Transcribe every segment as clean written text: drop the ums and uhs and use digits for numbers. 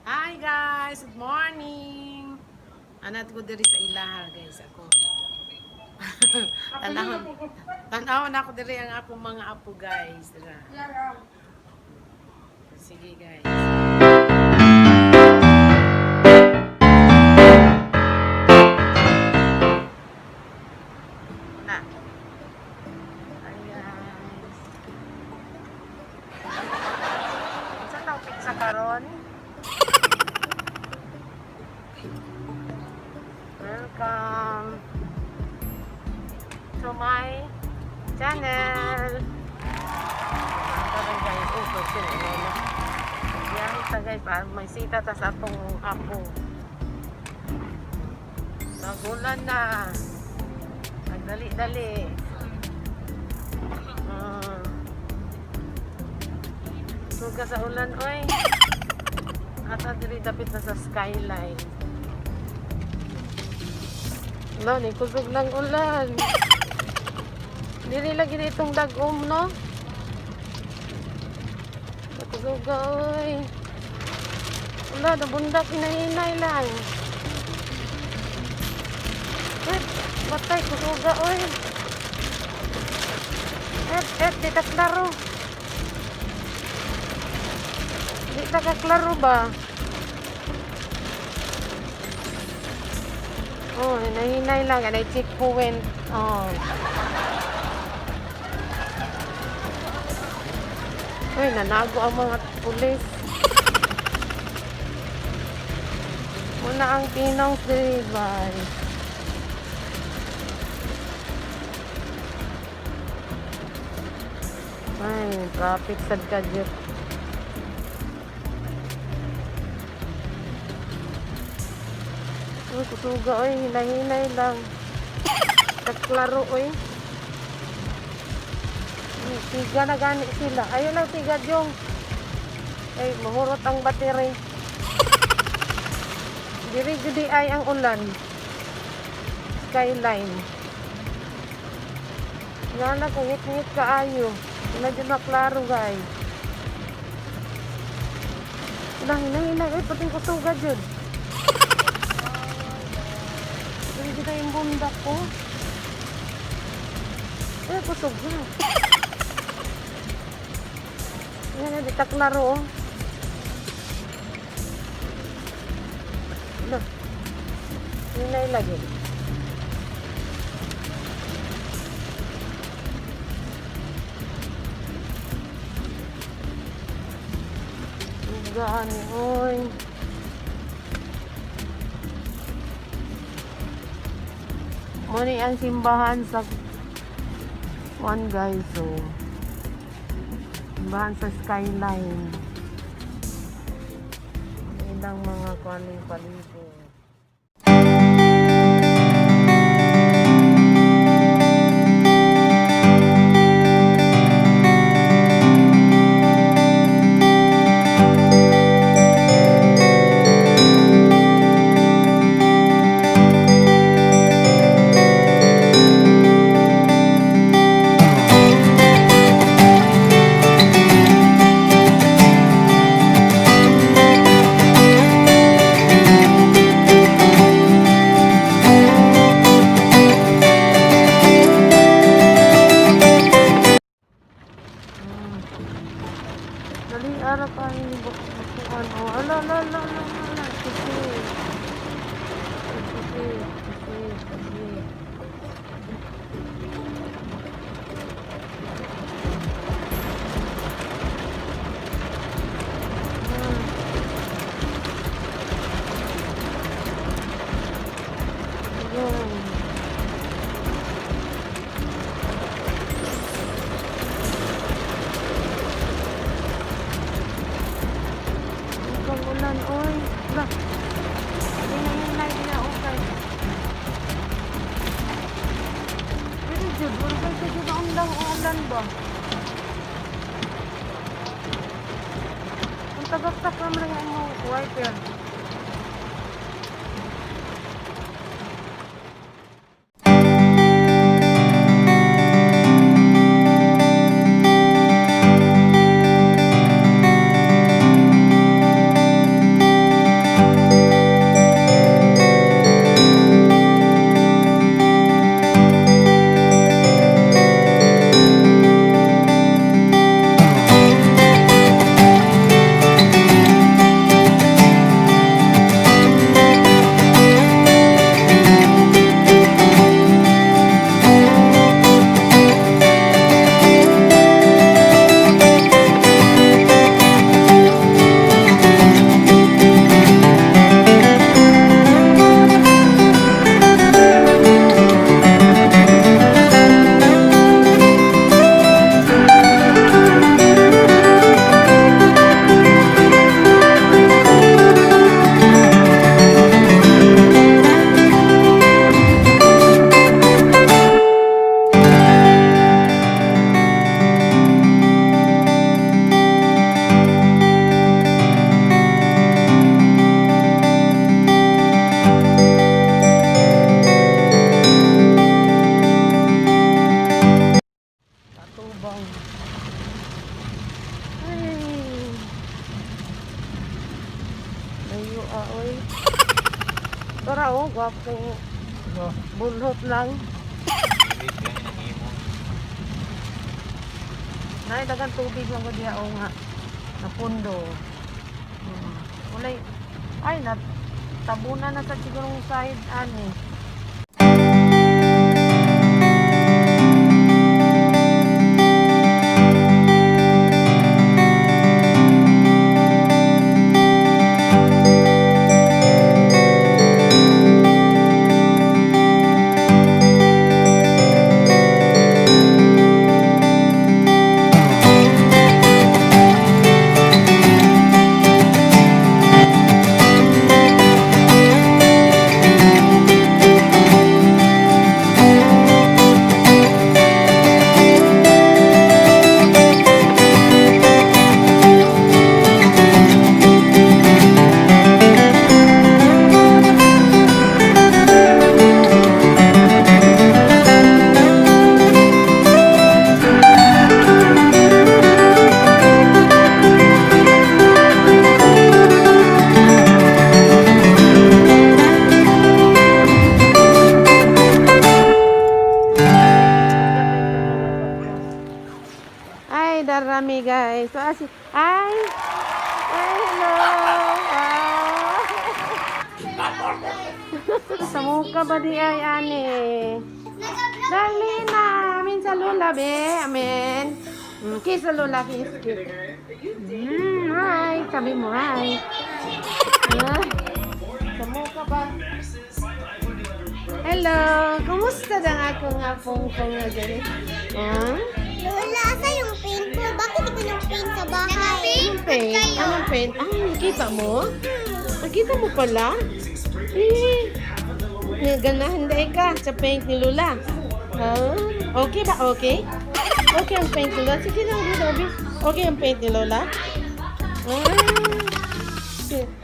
Hi guys, good morning. Anat ko diri sa ilaha guys ako. Tanahon. Tanahon ako diri ang akong mga apo guys. Dira. Sige guys. Na. Hi guys. Sa topic sa karon. Welcome to my channel. Karon guys, yan sa guys, may sita ta sa atong apo. Nagulan na. Nagdali-dali. Suga sa ulan, oy. At diri dapit na sa skyline. No, ni kusog ng ulan. Diri lagi na itong dagom, no? Kusog, oy. Wala, nabundak, hinahinay lang. Batay, kusog, oy. Di taklaro. Di taklaro ba? Oh, hinahinay lang. Anay checkpoint. Oh. Uy, nanago ang mga pulis. Muna ang pinong silibay. Ay, traffic sad ka dyan. Uy, kusuga, oy. Hinay-hinay lang. Taklaro, oy. Tiga na gani sila. Ayun lang, tiga diyong. Ay, mahurot ang battery. Diri-diri ay ang ulan. Skyline. Gana, kungit-ngit ka ayo. Wala dyan maklaro, guys. Wala, hinay-hinay. Ay, pating kusuga dyan. Hindi na yung bundak ko. Ay, kusog na. Yan na, di taklaro, oh. Ano? Hinay lagi. Gaan, oy. Muni ang simbahan sa one guys, so simbahan sa skyline. Ilang mga kuaning paligo. Dali, ara pa ini bukuan. Oh, ala, ala, ala, ala, ala. Kasi. Ulan, oy. Lah. Hinay-hinay na, okay. Pero jud, wala kayo sa jud ang ulan ba? Ang tagaktak naman ang mga wiper. Ayo, oy. Tara, oh, gwapong bunhot lang. Nay, dagang tubig lang ko diya, o nga. Napundo. Ulay, ay, tabunan na sa sigurong side, ani. Ay, darami guys. So, ay, hello. Sa muka ba di ay, ani? Dali na. Amin sa lula, be. Amin. Kiss sa lula, kiss. Hi. Sabi mo, hi. Sa muka ba? Hello. Kumusta na ako nga pong na dyan? Lola, asa yung paint ko? Bakit ito yung paint sa bahay? Anong paint? Anong paint? Nakita mo? Nakita mo pala? Ganahan dahil ka sa paint ni Lula. Okay ba? Okay? Okay ang paint ni Lola? Sige lang, Bobby. Okay ang paint ni Lola?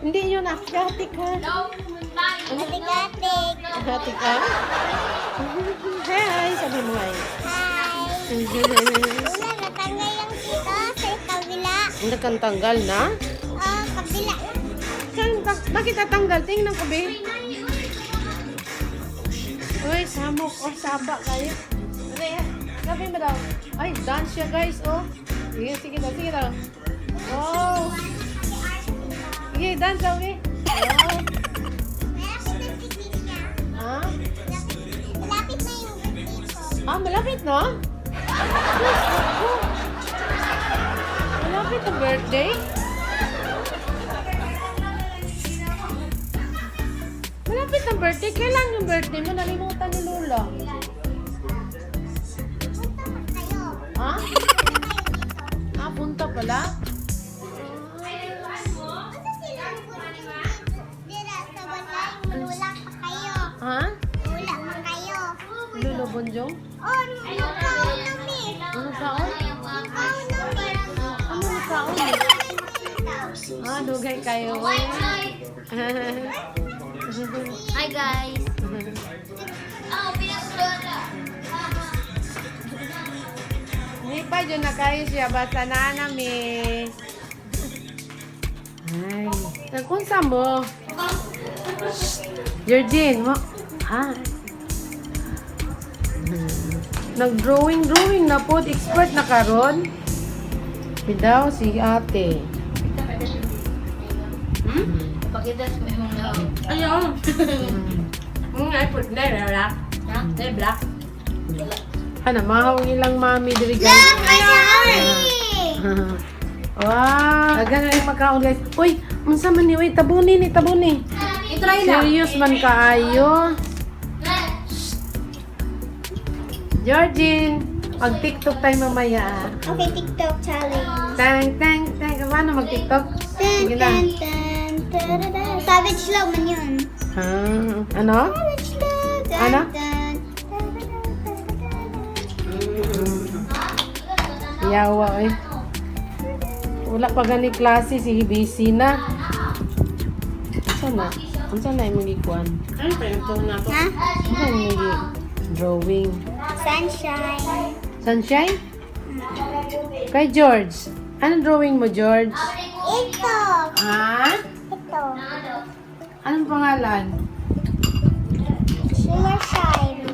Hindi yun, atik ha. Atik-atik. Atik ha? Hi, sabi mo ay. Hi. Lola, natanggal yung dito sa kabila. Nakantanggal na? Kabila. Bakit tatanggal? Tingnan ko, be. Uy, samok. Oh, saba kayo. Sabi mo daw. Ay, dance siya, guys. Oh. Sige, sige daw. Sige daw. Oh. Sige, dance daw, eh. Oh. Ha? Malapit na yung birthday ko. Malapit na? Malapit ang birthday? Malapit ang birthday? Kailan yung birthday mo? Nalimutan ni Lola. Punta pa kayo. Ha? Punta pala? Asa sila dira sa balay? Wala pa kayo. Ha? Wala pa kayo. Lolo Bonjong? Oh, nukaw nami. Ano saon? Nukaw nami. Ano saon? Dugay kayo. Hi guys. Hindi pa dyan na kayo siya. Basta na nami. Ay. Nagkunsa mo? Georgine mo? Hi. Nag-drawing na po. Expert na karon. Bidaw si ate. Pakita sa mga mga. Ayun. Ay, put na black. Na black. Ano, mahawang ilang mami diri guys. Wow, aga na yung magkaon guys. Uy, unsa man ni? Uy, tabuni. I-try na. Serious man kaayo. Georgine, mag-TikTok tayo mamaya. Okay, TikTok challenge. Tang. Paano mag-TikTok? Sige na. Savage Love man yun. Ano? Savage Love. Ano? Yawa eh. Wala pa gani klase si busy na. Sana? Unsa na imong gikuan? Ano pa yung phone nato? Ha? Ano imong drawing? Sunshine. Sunshine? Kay George. Anong drawing mo, George? Ito. Ha? Ito. pangalan? Shimmer Shine.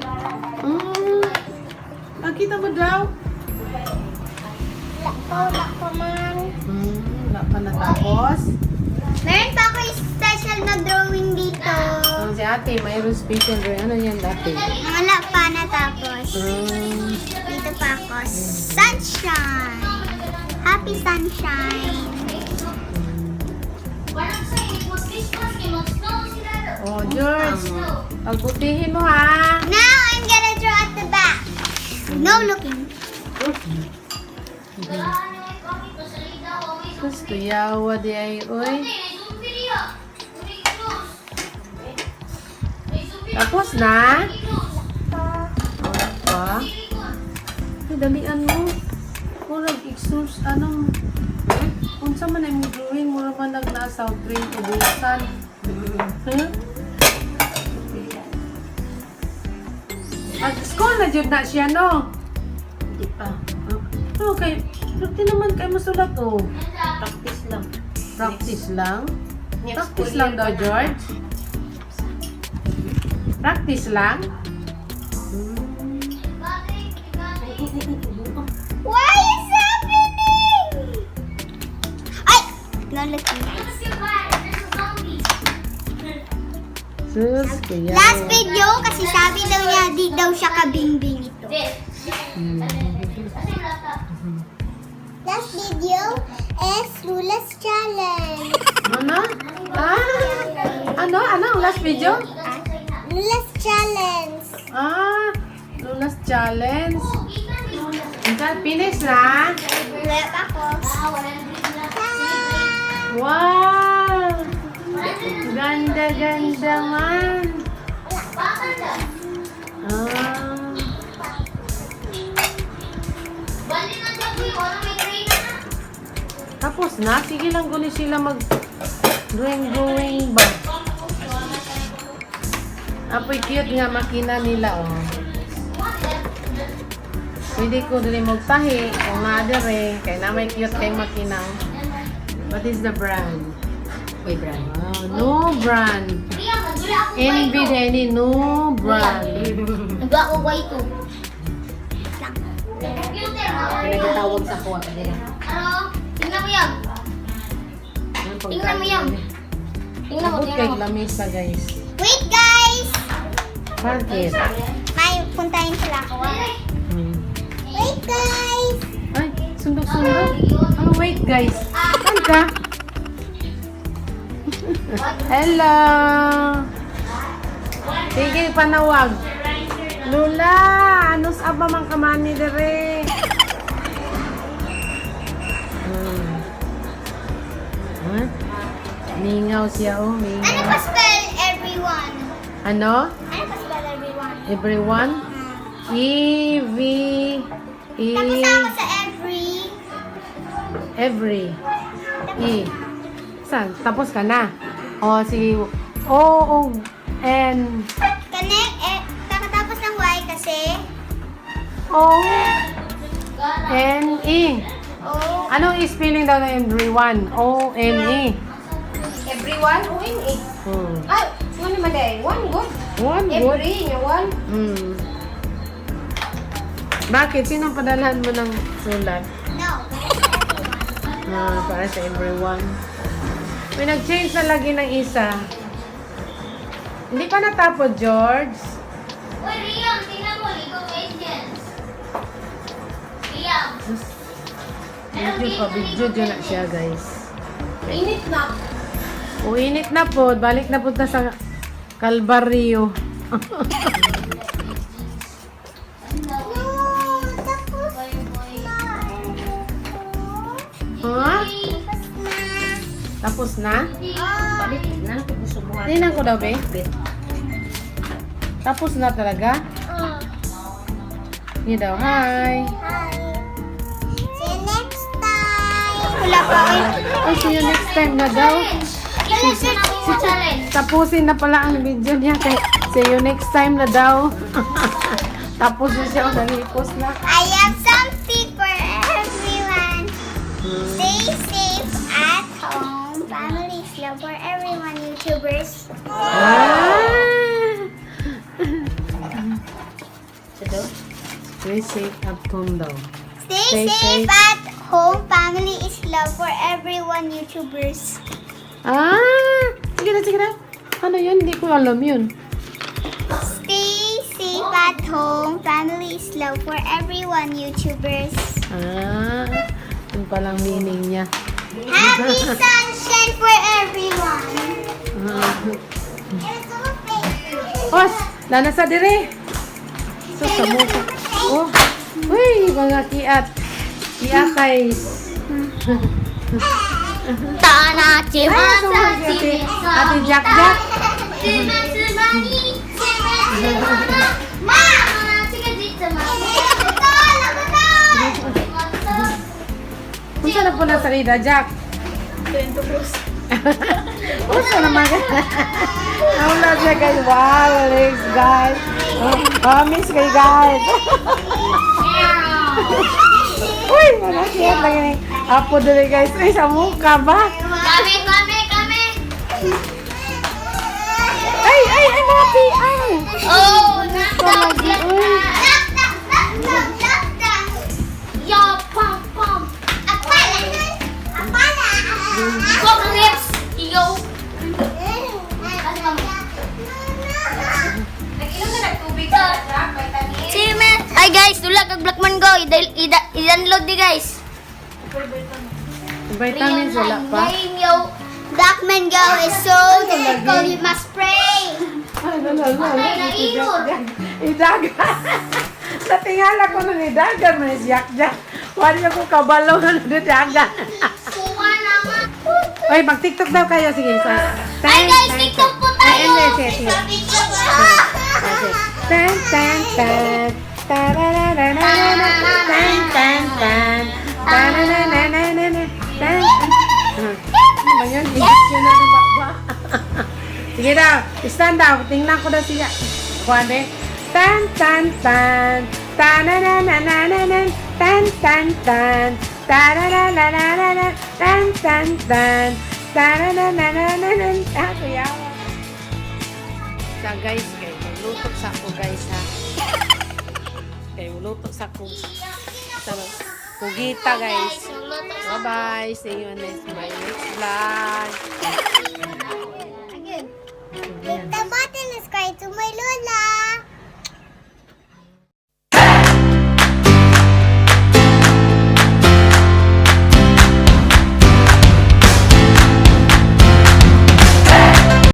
Nakita mo daw? Wala ko man. Wala pa natapos. Meron pa ako special na drawing dito. Si ate, mayroon special rin. Ano yan dati? Wala pa natapos. Dito pa ako. Sunshine. Happy sunshine. Oh, George. Pagbutihin mo ha. Now I'm gonna draw at the back. No looking. Gusto yawa di ay, oy. Tapos na? Wala pa? Ay, dalian mo. Murag exhaust, anong... Unsa man ay mo drawing, mura man nagnasaw drink o busan. Huh? School na dyan na siya, no? Hindi pa. Okay. Hindi naman kayo masulat, oh. Practice lang. Practice lang? Next Practice school lang year daw, pa na. George? Practice lang? What is happening? Ay! No looking. Sus, kaya. Last video, kasi sabi daw niya, di daw siya kabingbing ito. Last video is Lula's Challenge. Ano? Ano? Ang last video? Lula's Challenge. Lunas Challenge. Insan, finish na? Wala pa ako. Wow! Ganda-ganda man. Tapos na? Sige lang guli sila mag drawing ba? Apoy cute nga makina nila, oh. Pwede ko din magtahi kung nadere. Kaya na may cute kayong makina. What is the brand? Uy, brand. No brand. Any bid, any no brand. Nagawa ko ba ito? Pinagtatawag sa kuha ka din. Tingnan mo yan. Tingnan mo yan. Tingnan mo, Abot kay tingnan mo. lamesa, guys. Wait, guys! Bakit? May puntahin sila ako. Wait, guys! Ay, sundok-sundok. Oh, wait, guys. Saan ka? Hello! Sige, panawag. Lula, ano sa ba mang kamani dere? Mingaw siya, oh. Ano Mingaw. pa spell everyone? Ano? Ano pa spell everyone? Everyone? E-V... Tapos ako sa Every. E. Saan? Tapos ka na? O, sige. O-O-N. Connect, kakatapos ng Y kasi O-N-E. O, Anong spelling daw ng everyone? O-N-E. Everyone, O-N-E. Ay, ano naman dahil? One good. One good. Every, yung one. Bakit? Sinong padalhan mo ng sulat? no. Para sa everyone. May nag-change na lagi ng isa. Hindi pa natapos, George. Uy, Riam, tingnan mo, League of Legends. Riam. Video na siya, guys. Init na. Uinit na po. Balik na punta sa Kalbaryo. Ha? Tapos na? Balik na. Gusto mo nga. Tingnan ko daw, be. Tapos na talaga? Hindi daw, hi. See you next time. Wala pa ako. Oh, see you next time na daw. Tapusin na pala ang video niya. Kaya, see you next time na daw. Tapos na siya. Nalipos na. I have something for everyone. Stay safe at home. Family is love for everyone. You YouTubers. Ah! Ito? Stay safe at home daw. Stay Stay safe safe. at home. Family is love for everyone, YouTubers. Ah! Sige na, sige na. Ano yun? Hindi ko alam yun. Stay safe at home. Family is love for everyone, YouTubers. Ah! Yun palang meaning niya. Happy sunshine for everyone. Os! Lana sa dire! So, sa mukha. Oh! Uy! Mga kiat! Kiatay! Tana, cima, Ay, sumuli si Ate Jack Jack! Punta na po na sa Rida, Jack. Punta naman. Wala siya guys. Wow, thanks guys. Miss kayo guys. Uy, mga cute lang yun. Apo dali guys. Ay, sa mukha ba? Kami. Ay, mga piang. Oh, Uy. Yo, pom pom. Chocolates. Yo. Nag-inom na nagtubig ka, Jack. Vitamin. Hi guys, tula kag Blackman Go. I-download di guys. Vitamins wala pa. Game, yo. Blackman Go is so difficult. You must pray. Ay, naiyon. Idagan. Natingala ko nung idagan. May siyak-jak. Wala ko kabalo na idagan. Kuha naman. Oy, mag-tiktok daw kayo. Sige. Hi guys, TikTok po tayo. Sige. Tan, tan, tan. Tararararara. Tan, tan, tan. Tararararara. Tan. Ano ba yun? Edit na ng bakba. Sige daw. Stand daw. Tingnan ko daw siya. Kuhan eh. Tan, tan, tan. Tanananananan. Tan, tan, tan. Tararararara. Tan, tan, tan. Tanananananan. Ah, kuya. Sa guys, kayo. Lutok sa ako guys ha. Kayo lutok sa ako. Sa Pugita guys. Bye-bye. See you in my next vlog.